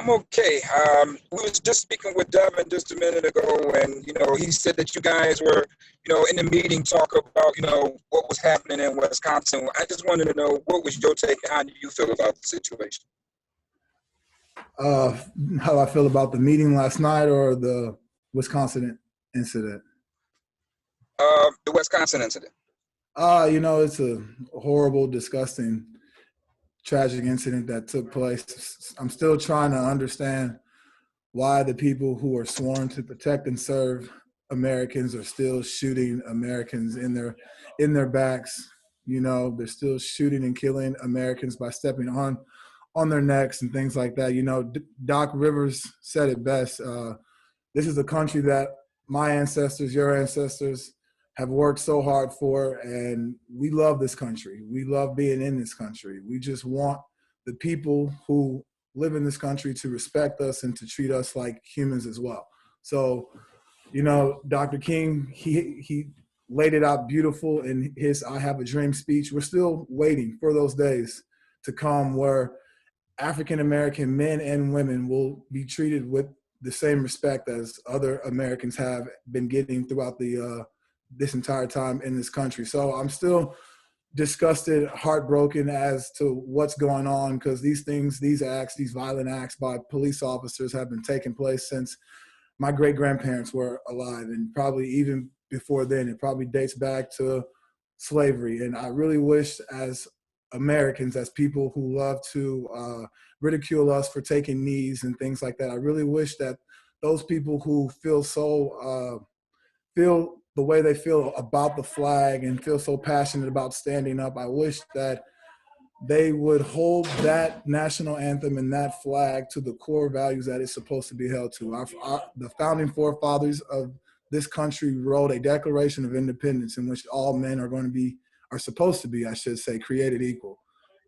I'm okay. We was just speaking with Devin just a minute ago, and he said that you guys were, in the meeting talk about, what was happening in Wisconsin. I just wanted to know what was your take, and how do you feel about the situation? How I feel about the meeting last night or the Wisconsin incident? The Wisconsin incident. It's a horrible, disgusting, tragic incident that took place. I'm still trying to understand why the people who are sworn to protect and serve Americans are still shooting Americans in their backs. They're still shooting and killing Americans by stepping on their necks and things like that. Doc Rivers said it best. This is a country that my ancestors, your ancestors, have worked so hard for, and we love this country. We love being in this country. We just want the people who live in this country to respect us and to treat us like humans as well. So, Dr. King, he laid it out beautiful in his I Have a Dream speech. We're still waiting for those days to come where African-American men and women will be treated with the same respect as other Americans have been getting throughout this entire time in this country. So I'm still disgusted, heartbroken as to what's going on, because these violent acts by police officers have been taking place since my great-grandparents were alive, and probably even before then. It probably dates back to slavery. And I really wish, as Americans, as people who love to ridicule us for taking knees and things like that, I really wish that those people who feel the way they feel about the flag and feel so passionate about standing up, I wish that they would hold that national anthem and that flag to the core values that it's supposed to be held to. The founding forefathers of this country wrote a Declaration of Independence in which all men are supposed to be, I should say, created equal.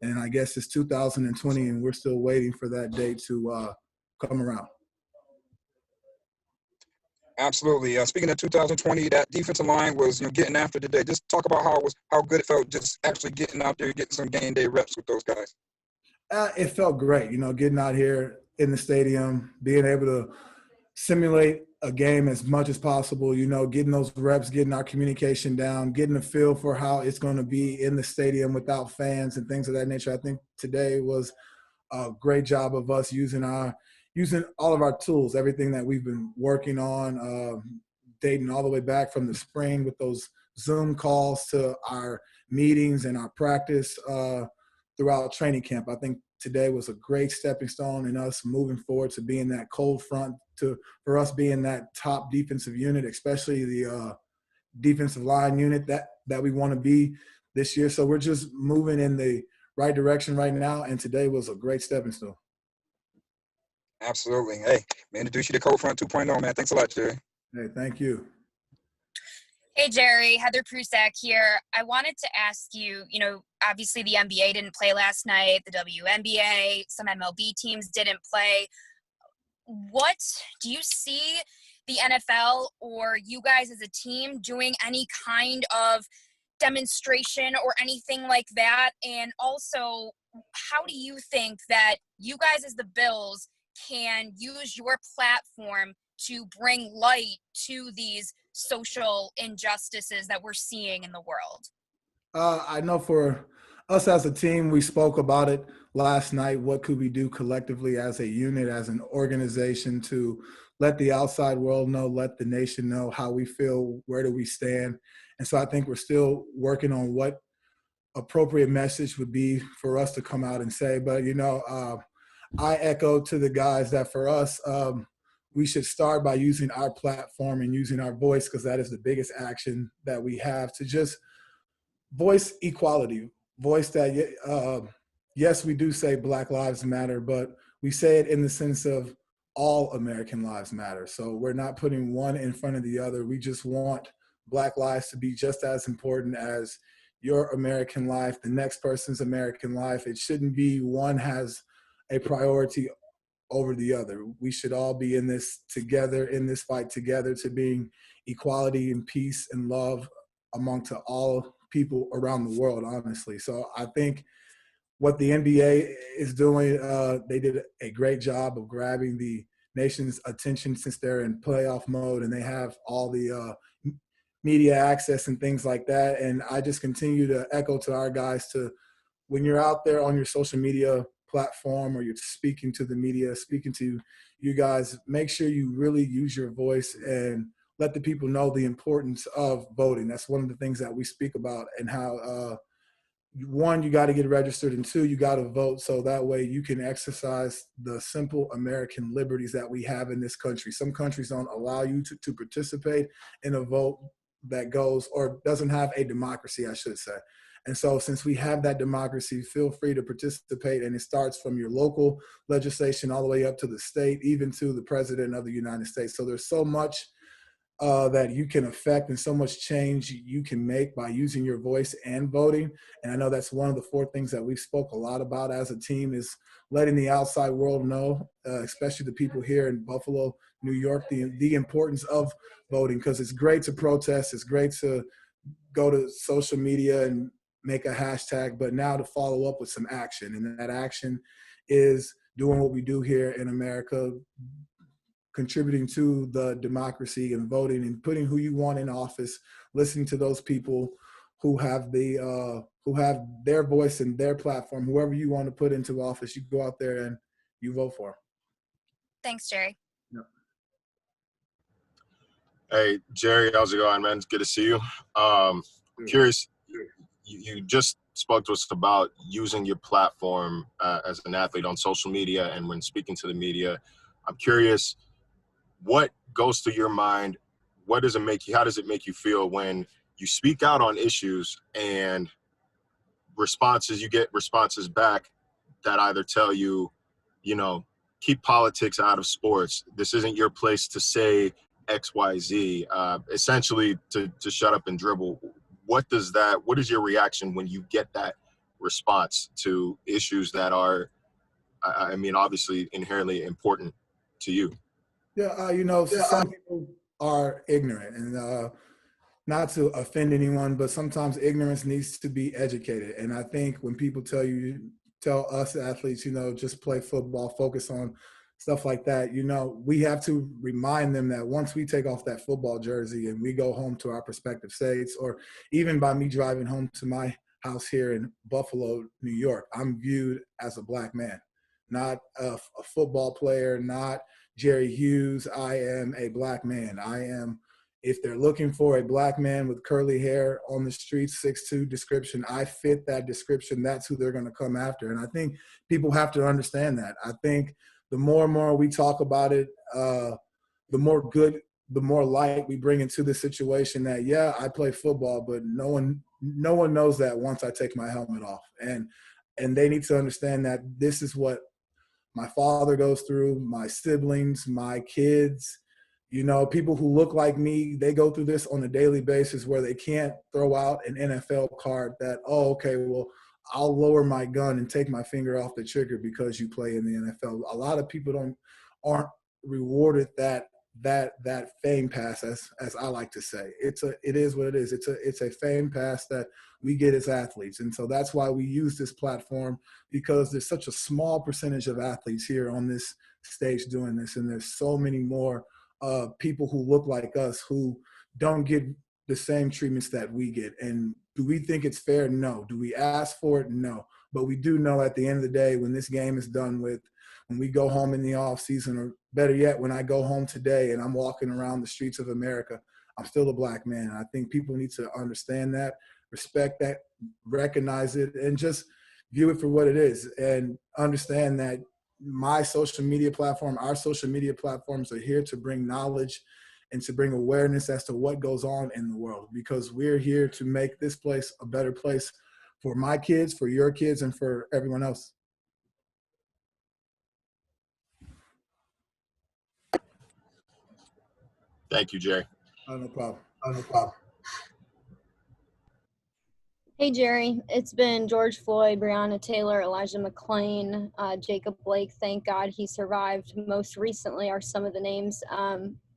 And I guess it's 2020, and we're still waiting for that day to come around. Absolutely. Speaking of 2020, that defensive line was, getting after today. Just talk about how good it felt just actually getting out there, getting some game day reps with those guys. It felt great, getting out here in the stadium, being able to simulate a game as much as possible, getting those reps, getting our communication down, getting a feel for how it's going to be in the stadium without fans and things of that nature. I think today was a great job of us using all of our tools, everything that we've been working on, dating all the way back from the spring with those Zoom calls to our meetings and our practice throughout training camp. I think today was a great stepping stone in us moving forward to being that cold front, for us being that top defensive unit, especially the defensive line unit that we want to be this year. So we're just moving in the right direction right now, and today was a great stepping stone. Absolutely. Hey, man, introduce you to Cold Front 2.0, man. Thanks a lot, Jerry. Hey, thank you. Hey, Jerry, Heather Prusak here. I wanted to ask you, obviously the NBA didn't play last night, the WNBA, some MLB teams didn't play. What do you see the NFL or you guys as a team doing any kind of demonstration or anything like that? And also, how do you think that you guys as the Bills can use your platform to bring light to these social injustices that we're seeing in the world? I know for us as a team, we spoke about it last night. What could we do collectively as a unit, as an organization, to let the outside world know, let the nation know how we feel, where do we stand? And so I think we're still working on what appropriate message would be for us to come out and say. But, I echo to the guys that for us, we should start by using our platform and using our voice, because that is the biggest action that we have to just voice equality, voice that, yes, we do say Black Lives Matter, but we say it in the sense of all American lives matter. So we're not putting one in front of the other. We just want Black lives to be just as important as your American life, the next person's American life. It shouldn't be one has a priority over the other. We should all be in this together, in this fight together, to being equality and peace and love among to all people around the world, honestly. So I think what the NBA is doing. They did a great job of grabbing the nation's attention since they're in playoff mode and they have all the media access and things like that. And I just continue to echo to our guys to, when you're out there on your social media platform or you're speaking to the media, speaking to you guys, make sure you really use your voice and let the people know the importance of voting. That's one of the things that we speak about, and how one, you got to get registered, and two, you got to vote, so that way you can exercise the simple American liberties that we have in this country. Some countries don't allow you to participate in a vote that goes, or doesn't have a democracy, I should say. And so since we have that democracy, feel free to participate, and it starts from your local legislation all the way up to the state, even to the president of the United States. So there's so much that you can affect and so much change you can make by using your voice and voting. And I know that's one of the 4 things that we spoke a lot about as a team, is letting the outside world know, especially the people here in Buffalo, New York, the importance of voting, because it's great to protest. It's great to go to social media and make a hashtag, but now to follow up with some action. And that action is doing what we do here in America, contributing to the democracy and voting and putting who you want in office, listening to those people who have their voice and their platform. Whoever you want to put into office, you go out there and you vote for. Thanks, Jerry. Yeah. Hey, Jerry, how's it going, man? It's good to see you. Curious, you just spoke to us about using your platform as an athlete on social media and when speaking to the media. I'm curious, what goes through your mind? What does it make you? How does it make you feel when you speak out on issues and you get responses back that either tell you, keep politics out of sports. This isn't your place to say X, Y, Z, essentially to shut up and dribble. What is your reaction when you get that response to issues that are, obviously inherently important to you? Yeah, some people are ignorant, and not to offend anyone, but sometimes ignorance needs to be educated. And I think when people tell us athletes, just play football, focus on stuff like that, we have to remind them that once we take off that football jersey and we go home to our prospective states, or even by me driving home to my house here in Buffalo, New York, I'm viewed as a Black man, not a football player, not Jerry Hughes. I am a Black man. If they're looking for a Black man with curly hair on the streets, 6'2" description, I fit that description. That's who they're going to come after. And I think people have to understand that. I think the more and more we talk about it, the more light we bring into the situation that, yeah, I play football, but no one knows that once I take my helmet off. And they need to understand that this is what my father goes through, my siblings, my kids, people who look like me, they go through this on a daily basis, where they can't throw out an NFL card that, oh, okay, well, I'll lower my gun and take my finger off the trigger because you play in the NFL. A lot of people aren't rewarded that fame pass, as I like to say. It is what it is. It's a fame pass that we get as athletes. And so that's why we use this platform, because there's such a small percentage of athletes here on this stage doing this. And there's so many more people who look like us who don't get the same treatments that we get. And do we think it's fair? No. Do we ask for it? No. But we do know at the end of the day, when this game is done with, when we go home in the off season, or better yet, when I go home today and I'm walking around the streets of America, I'm still a Black man. I think people need to understand that, respect that, recognize it, and just view it for what it is, and understand that my social media platform, our social media platforms are here to bring knowledge and to bring awareness as to what goes on in the world, because we're here to make this place a better place for my kids, for your kids, and for everyone else. Thank you, Jerry. No problem. Hey, Jerry. It's been George Floyd, Breonna Taylor, Elijah McClain, Jacob Blake. Thank God he survived. Most recently are some of the names.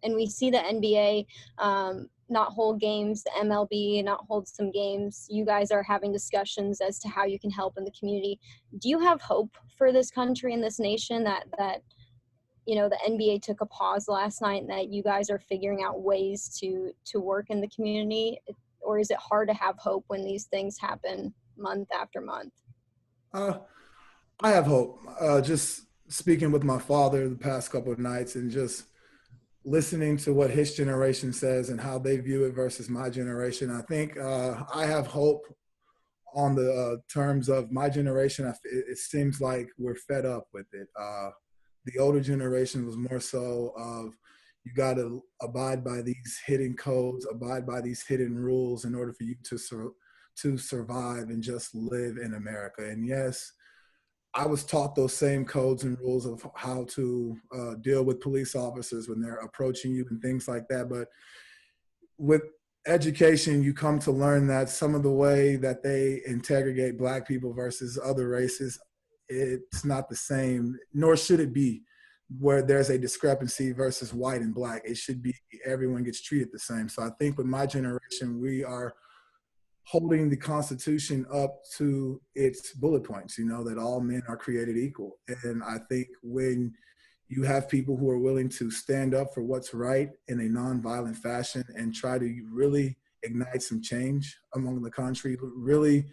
And we see the NBA not hold games, the MLB not hold some games. You guys are having discussions as to how you can help in the community. Do you have hope for this country and this nation that the NBA took a pause last night and that you guys are figuring out ways to work in the community? Or is it hard to have hope when these things happen month after month? I have hope. Just speaking with my father the past couple of nights and just listening to what his generation says and how they view it versus my generation, I think I have hope on the terms of my generation. It seems like we're fed up with it. The older generation was more so of you got to abide by these hidden codes, abide by these hidden rules in order for you to survive and just live in America. And yes, I was taught those same codes and rules of how to deal with police officers when they're approaching you and things like that. But with education, you come to learn that some of the way that they interrogate Black people versus other races, it's not the same, nor should it be, where there's a discrepancy versus white and Black. It should be everyone gets treated the same. So I think with my generation, we are holding the Constitution up to its bullet points, that all men are created equal. And I think when you have people who are willing to stand up for what's right in a nonviolent fashion and try to really ignite some change among the country, really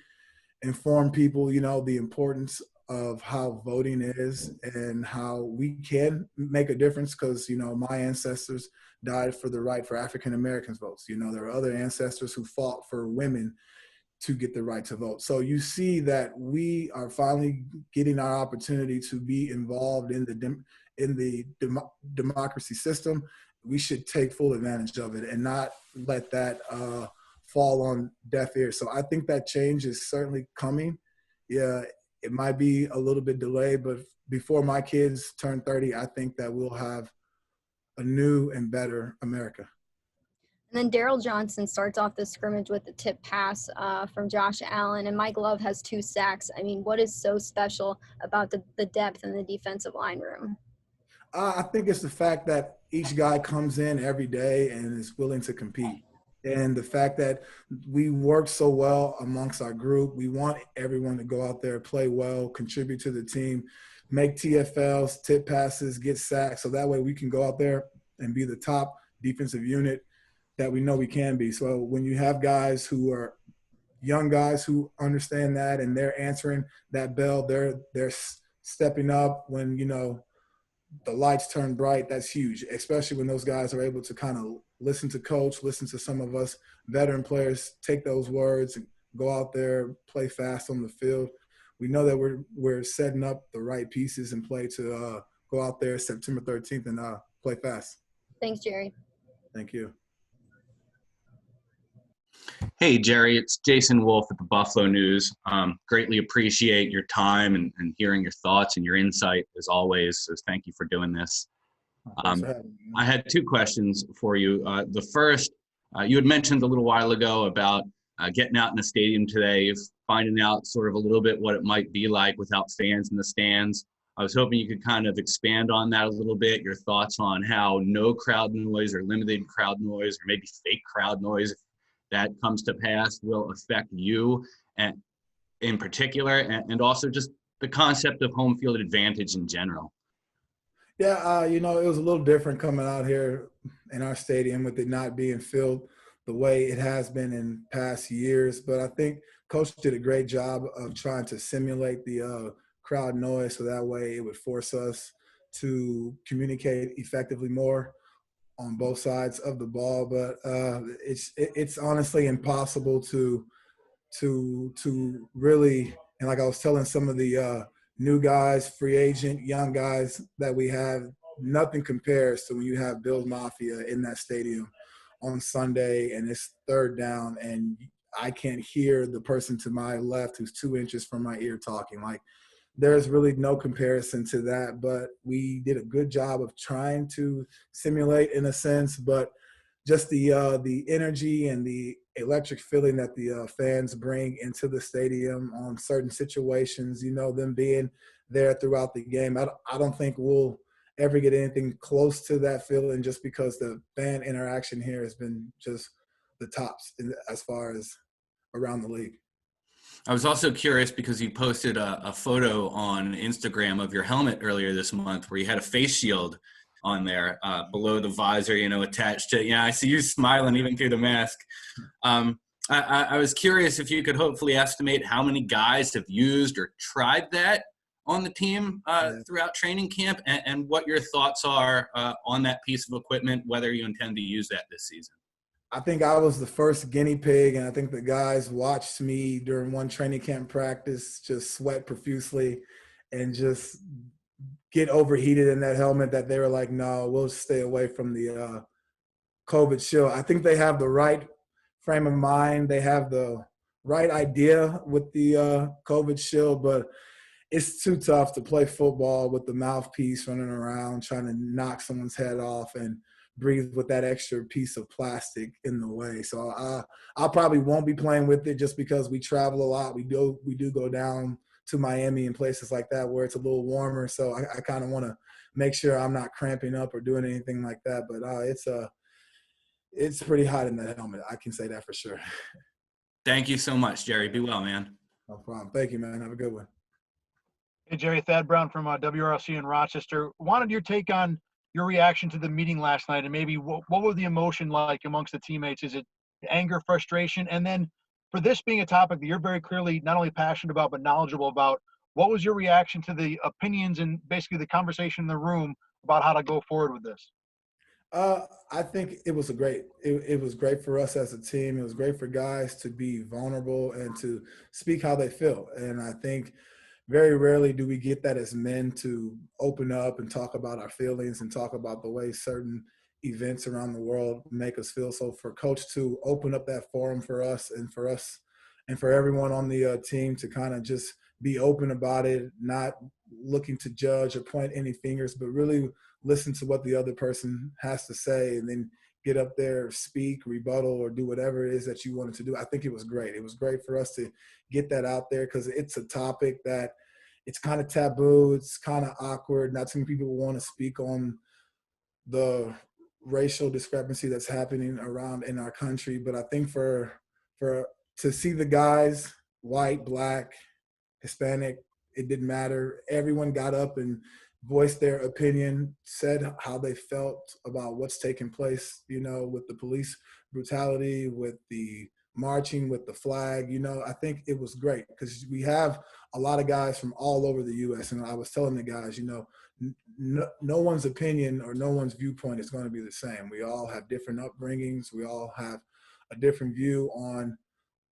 inform people, the importance of how voting is and how we can make a difference, because, my ancestors died for the right for African Americans votes. There are other ancestors who fought for women to get the right to vote. So you see that we are finally getting our opportunity to be involved in the democracy system. We should take full advantage of it and not let that fall on deaf ears. So I think that change is certainly coming. Yeah, it might be a little bit delayed, but before my kids turn 30, I think that we'll have a new and better America. And then Daryl Johnson starts off the scrimmage with the tip pass from Josh Allen, and Mike Love has 2 sacks. I mean, what is so special about the depth in the defensive line room? I think it's the fact that each guy comes in every day and is willing to compete. And the fact that we work so well amongst our group, we want everyone to go out there, play well, contribute to the team, make TFLs, tip passes, get sacks. So that way we can go out there and be the top defensive unit that we know we can be. So when you have guys who are young guys who understand that and they're answering that bell, they're stepping up when, the lights turn bright, that's huge, especially when those guys are able to kind of listen to coach, listen to some of us veteran players, take those words and go out there, play fast on the field. We know that we're setting up the right pieces and play to go out there September 13th and play fast. Thanks, Jerry. Thank you. Hey, Jerry, it's Jason Wolf at the Buffalo News. Greatly appreciate your time and hearing your thoughts and your insight as always. So thank you for doing this. I had 2 questions for you. The first, you had mentioned a little while ago about getting out in the stadium today, finding out sort of a little bit what it might be like without fans in the stands. I was hoping you could kind of expand on that a little bit, your thoughts on how no crowd noise or limited crowd noise or maybe fake crowd noise, if that comes to pass, will affect you and in particular, and also just the concept of home field advantage in general. Yeah, it was a little different coming out here in our stadium with it not being filled the way it has been in past years. But I think Coach did a great job of trying to simulate the crowd noise so that way it would force us to communicate effectively more on both sides of the ball. But it's honestly impossible to really, and like I was telling some of the new guys, free agent, young guys that we have, nothing compares to when you have Bills Mafia in that stadium on Sunday and it's 3rd down and I can't hear the person to my left who's 2 inches from my ear talking. Like, there's really no comparison to that, but we did a good job of trying to simulate in a sense, but just the energy and the electric feeling that the fans bring into the stadium on certain situations, them being there throughout the game. I don't think we'll ever get anything close to that feeling just because the fan interaction here has been just the tops as far as around the league. I was also curious because you posted a photo on Instagram of your helmet earlier this month where you had a face shield on there below the visor, attached to it. I see you smiling even through the mask. I was curious if you could hopefully estimate how many guys have used or tried that on the team throughout training camp, and what your thoughts are on that piece of equipment, whether you intend to use that this season. I think I was the first guinea pig, and I think the guys watched me during one training camp practice just sweat profusely and just get overheated in that helmet that they were like, no, we'll stay away from the COVID shield. I think they have the right frame of mind. They have the right idea with the COVID shield, but it's too tough to play football with the mouthpiece running around trying to knock someone's head off and breathe with that extra piece of plastic in the way. So I probably won't be playing with it just because we travel a lot. We do go down to Miami and places like that where it's a little warmer. So I kind of want to make sure I'm not cramping up or doing anything like that. But it's pretty hot in that helmet. I can say that for sure. Thank you so much, Jerry. Be well, man. No problem. Thank you, man. Have a good one. Hey, Jerry, Thad Brown from WRLC in Rochester. Wanted your take on your reaction to the meeting last night, and maybe what was the emotion like amongst the teammates? Is it anger, frustration? And then for this being a topic that you're very clearly not only passionate about but knowledgeable about, what was your reaction to the opinions and basically the conversation in the room about how to go forward with this? I think it was it was great for us as a team. It was great for guys to be vulnerable and to speak how they feel. And I think very rarely do we get that as men to open up and talk about our feelings and talk about the way certain events around the world make us feel. So for Coach to open up that forum for us and for everyone on the team to kind of just be open about it, not looking to judge or point any fingers, but really listen to what the other person has to say and then get up there, speak, rebuttal, or do whatever it is that you wanted to do. I think it was great. It was great for us to get that out there because it's a topic that it's kind of taboo. It's kind of awkward. Not too many people want to speak on the racial discrepancy that's happening around in our country. But I think for to see the guys, white, black, Hispanic, it didn't matter. Everyone got up and voiced their opinion, said how they felt about what's taking place, with the police brutality, with the marching, with the flag. I think it was great because we have a lot of guys from all over the U.S. And I was telling the guys, no one's opinion or no one's viewpoint is going to be the same. We all have different upbringings. We all have a different view on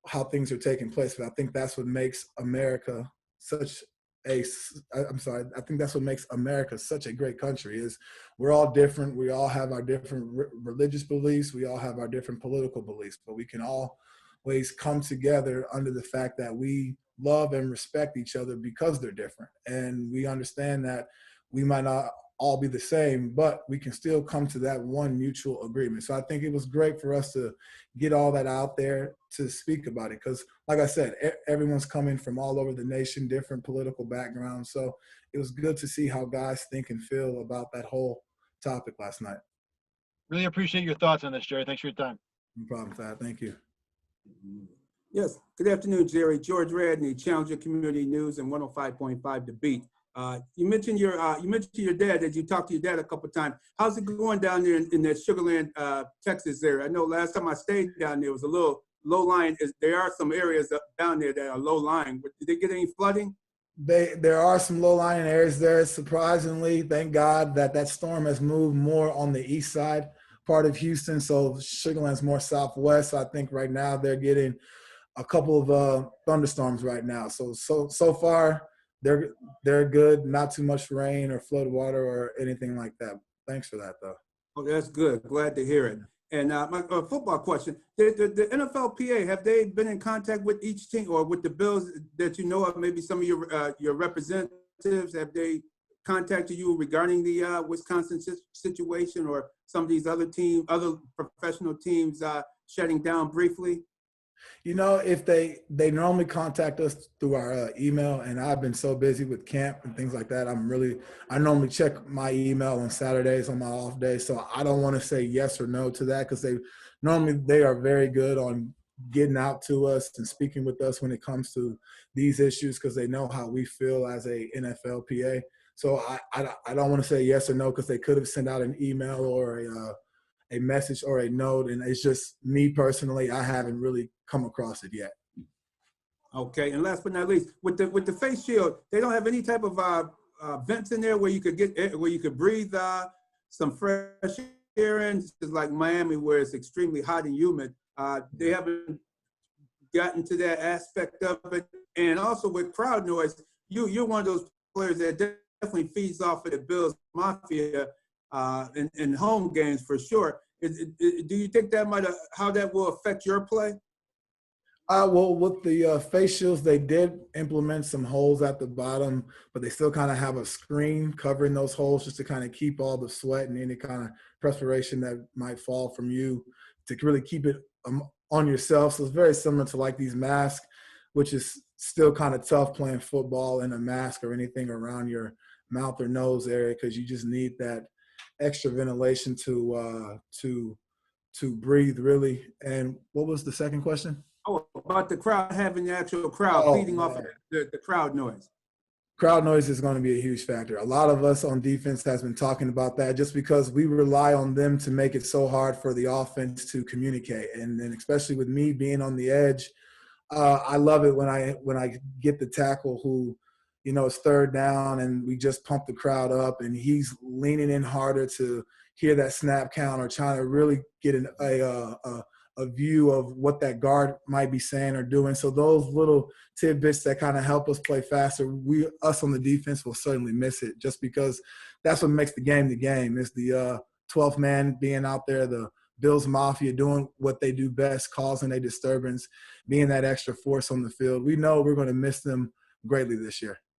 how things are taking place. But I think that's what makes America I think that's what makes America such a great country is we're all different. We all have our different religious beliefs. We all have our different political beliefs, but we can always come together under the fact that we love and respect each other because they're different. And we understand that we might not all be the same, but we can still come to that one mutual agreement. So I think it was great for us to get all that out there to speak about it. Because like I said, everyone's coming from all over the nation, different political backgrounds. So it was good to see how guys think and feel about that whole topic last night. Really appreciate your thoughts on this, Jerry. Thanks for your time. No problem, Thad. Thank you. Yes. Good afternoon, Jerry. George Radney, Challenger Community News and 105.5 The Beat. You mentioned your dad, that you talked to your dad a couple of times. How's it going down there in that Sugarland, Texas there? I know last time I stayed down there was a little low-lying. There are some areas down there that are low-lying. Did they get any flooding? There are some low-lying areas there. Surprisingly, thank God that storm has moved more on the east side part of Houston. So Sugarland's more southwest. So I think right now they're getting a couple of thunderstorms right now. So far, they're good. Not too much rain or flood water or anything like that. Thanks for that, though. Oh, that's good. Glad to hear it. And my football question: the NFLPA, have they been in contact with each team or with the Bills that you know of? Maybe some of your representatives, have they contacted you regarding the Wisconsin situation or some of these other professional teams shutting down briefly? If they normally contact us through our email, and I've been so busy with camp and things like that, I normally check my email on Saturdays on my off day, so I don't want to say yes or no to that because they normally they are very good on getting out to us and speaking with us when it comes to these issues because they know how we feel as a NFLPA. So I don't want to say yes or no because they could have sent out an email or a message or a note, and it's just me personally, I haven't really come across it yet. Okay, and last but not least, with the face shield, they don't have any type of vents in there where you could breathe some fresh air in, just like Miami, where it's extremely hot and humid. They haven't gotten to that aspect of it, and also with crowd noise, you're one of those players that definitely feeds off of the Bills Mafia in home games for sure. Do you think that how that will affect your play? Well, with the face shields, they did implement some holes at the bottom, but they still kind of have a screen covering those holes just to kind of keep all the sweat and any kind of perspiration that might fall from you to really keep it on yourself. So it's very similar to like these masks, which is still kind of tough playing football in a mask or anything around your mouth or nose area because you just need that extra ventilation to breathe really. And what was the second question? Oh, about the crowd, having the actual crowd feeding off of the crowd noise. Crowd noise is going to be a huge factor. A lot of us on defense has been talking about that just because we rely on them to make it so hard for the offense to communicate. And then especially with me being on the edge, I love it when I get the tackle who, you know, it's third down and we just pump the crowd up and he's leaning in harder to hear that snap count or trying to really get a view of what that guard might be saying or doing. So those little tidbits that kind of help us play faster, us on the defense will certainly miss it just because that's what makes the game. It's the 12th man being out there, the Bills Mafia doing what they do best, causing a disturbance, being that extra force on the field. We know we're going to miss them greatly this year.